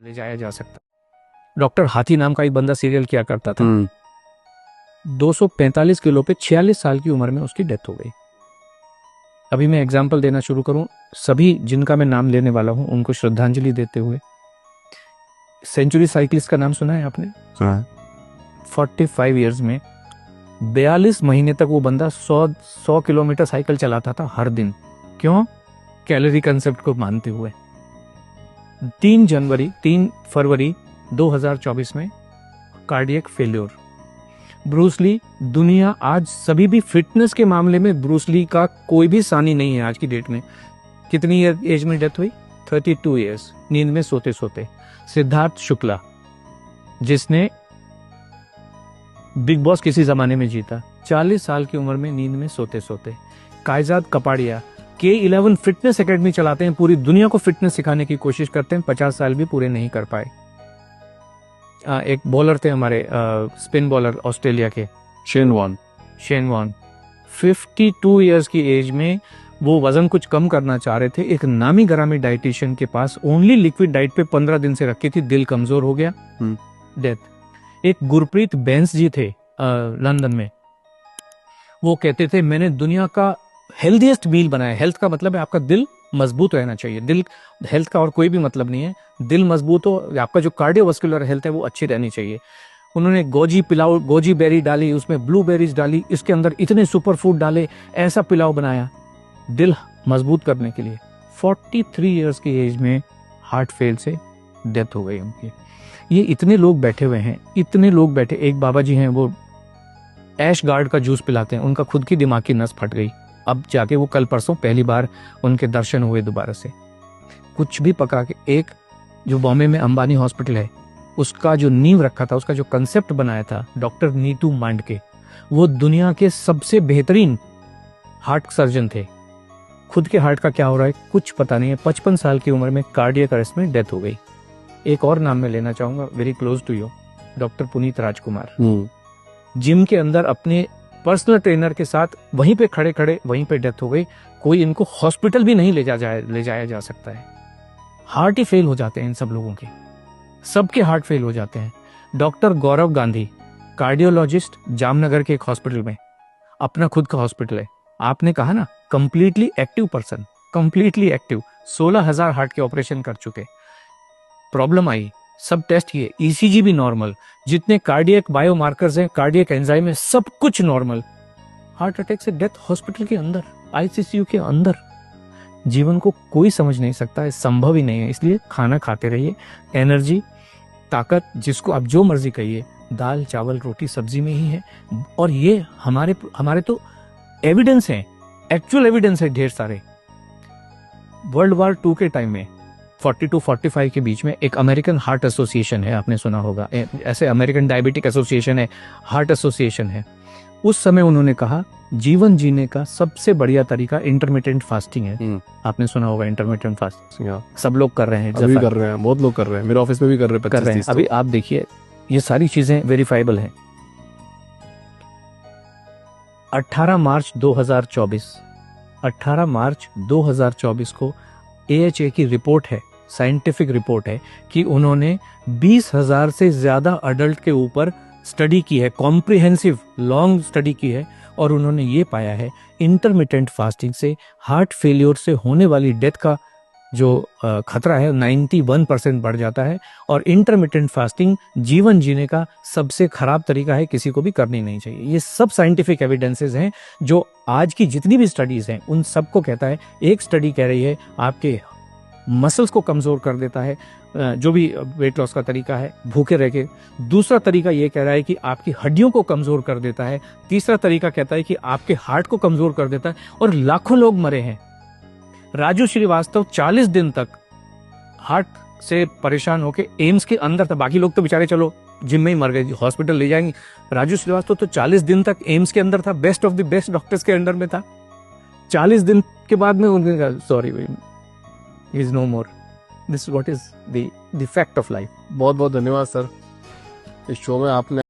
ले जाया जा सकता। डॉक्टर हाथी नाम का एक बंदा सीरियल किया करता था। 245 किलो पे 46 साल की उम्र में उसकी डेथ हो गई। अभी मैं एग्जाम्पल देना शुरू करूं, सभी जिनका मैं नाम लेने वाला हूं उनको श्रद्धांजलि देते हुए। सेंचुरी साइकिलिस्ट का नाम सुना है आपने? सुना है। 45 इयर्स में 42 महीने तक वो बंदा 100 किलोमीटर साइकिल चलाता था हर दिन। क्यों? कैलोरी कंसेप्ट को मानते हुए। 3 फरवरी 2024 में कार्डियक फेल्योर। ब्रूस ली, दुनिया आज सभी भी फिटनेस के मामले में ब्रूस ली का कोई भी सानी नहीं है आज की डेट में। कितनी एज में डेथ हुई? 32 इयर्स, नींद में सोते सोते। सिद्धार्थ शुक्ला, जिसने बिग बॉस किसी जमाने में जीता, 40 साल की उम्र में नींद में सोते सोते। कायजाद कपाड़िया K11 फिटनेस एकेडमी चलाते हैं, पूरी दुनिया को फिटनेस सिखाने की कोशिश करते हैं, 50 साल भी पूरे नहीं कर पाए। एक बॉलर थे हमारे, स्पिन बॉलर ऑस्ट्रेलिया के, शेन वॉन 52 इयर्स की एज में वो वजन कुछ कम करना चाह रहे थे। एक नामी गरामी डाइटिशियन के पास ओनली लिक्विड डाइट पे 15 दिन से रखी थी, दिल कमजोर हो गया, डेथ। एक गुरप्रीत बैंस जी थे लंदन में, वो कहते थे मैंने दुनिया का हेल्दीएस्ट मील बनाया। हेल्थ का मतलब है आपका दिल मजबूत रहना चाहिए। दिल, हेल्थ का और कोई भी मतलब नहीं है। दिल मजबूत हो, आपका जो कार्डियोवास्कुलर हेल्थ है वो अच्छी रहनी चाहिए। उन्होंने गोजी पिलाओ, गोजी बेरी डाली, उसमें ब्लूबेरीज डाली, इसके अंदर इतने सुपर फूड डाले, ऐसा पिलाओ बनाया दिल मजबूत करने के लिए। 43 इयर्स की एज में हार्ट फेल से डेथ हो गई उनकी। ये इतने लोग बैठे हुए हैं, इतने लोग बैठे। एक बाबा जी हैं, वो ऐश गार्ड का जूस पिलाते हैं, उनका खुद की दिमाग की नस फट गई। अब जाके वो कल परसों पहली बार उनके दर्शन हुए दोबारा से। कुछ भी पका के, एक जो बॉम्बे में अंबानी हॉस्पिटल है, उसका जो नींव रखा था, उसका जो कंसेप्ट बनाया था डॉक्टर नीतू मांडके, वो दुनिया के सबसे बेहतरीन हार्ट सर्जन थे। खुद के हार्ट का क्या हो रहा है कुछ पता नहीं है। 55 साल की उम्र में कार्डियक अरेस्ट में डेथ हो गई। एक और नाम मैं लेना चाहूंगा, very close to you, doctor Puneet Rajkumar. Gym के अंदर अपने पर्सनल ट्रेनर के साथ वहीं पे खड़े खड़े वहीं पे डेथ हो गई। कोई इनको हॉस्पिटल भी नहीं ले जाया जा सकता है। हार्ट ही फेल हो जाते हैं इन सब लोगों के, सबके हार्ट फेल हो जाते हैं। डॉक्टर गौरव गांधी, कार्डियोलॉजिस्ट, जामनगर के एक हॉस्पिटल में, अपना खुद का हॉस्पिटल है। आपने कहा ना completely active person, completely active, 16,000 heart के ऑपरेशन कर चुके। प्रॉब्लम आई, सब टेस्ट किए, ईसीजी भी नॉर्मल, जितने कार्डियक बायोमार्कर्स हैं, कार्डियक एंजाइम है, सब कुछ नॉर्मल। हार्ट अटैक से डेथ हॉस्पिटल के अंदर, आईसीयू के अंदर। जीवन को कोई समझ नहीं सकता है, संभव ही नहीं है। इसलिए खाना खाते रहिए, एनर्जी, ताकत, जिसको आप जो मर्जी कहिए, दाल चावल रोटी सब्जी में ही है। और ये हमारे तो एविडेंस है, एक्चुअल एविडेंस है ढेर सारे। वर्ल्ड वॉर 2 के टाइम में 40-45 के बीच में एक अमेरिकन हार्ट एसोसिएशन है, आपने सुना होगा, ऐसे अमेरिकन डायबिटिक एसोसिएशन है, हार्ट एसोसिएशन है। उस समय उन्होंने कहा जीवन जीने का सबसे बढ़िया तरीका इंटरमिटेंट फास्टिंग है। आपने सुना होगा इंटरमिटेंट फास्टिंग, सब लोग कर रहे हैं, अभी कर रहे हैं, बहुत लोग कर रहे हैं, मेरे ऑफिस में भी कर रहे हैं। अभी आप देखिए, ये सारी चीजें वेरीफाइबल हैं। 18 मार्च 2024 को AHA की रिपोर्ट है, साइंटिफिक रिपोर्ट है, कि उन्होंने 20,000 से ज्यादा अडल्ट के ऊपर स्टडी की है, कॉम्प्रिहेंसिव लॉन्ग स्टडी की है, और उन्होंने ये पाया है इंटरमिटेंट फास्टिंग से हार्ट फेलियर से होने वाली डेथ का जो खतरा है 91% बढ़ जाता है। और इंटरमिटेंट फास्टिंग जीवन जीने का सबसे खराब तरीका है, किसी को भी करनी नहीं चाहिए। ये सब साइंटिफिक एविडेंसेस हैं, जो आज की जितनी भी स्टडीज हैं उन सबको कहता है। एक स्टडी कह रही है आपके मसल्स को कमजोर कर देता है, जो भी वेट लॉस का तरीका है, भूखे रह के। दूसरा तरीका ये कह रहा है कि आपकी हड्डियों को कमजोर कर देता है। तीसरा तरीका कहता है कि आपके हार्ट को कमजोर कर देता है। और लाखों लोग मरे हैं। राजू श्रीवास्तव 40 दिन तक हार्ट से परेशान होकर एम्स के अंदर था। बाकी लोग तो बेचारे चलो जिम में ही मर गए, हॉस्पिटल ले जाएंगे। राजू श्रीवास्तव तो 40 दिन तक एम्स के अंदर था, best of the best doctors के अंडर में था। 40 दिन के बाद में उन्होंने कहा sorry, he is no more. This what is the fact of life. बहुत बहुत धन्यवाद सर, इस शो में आपने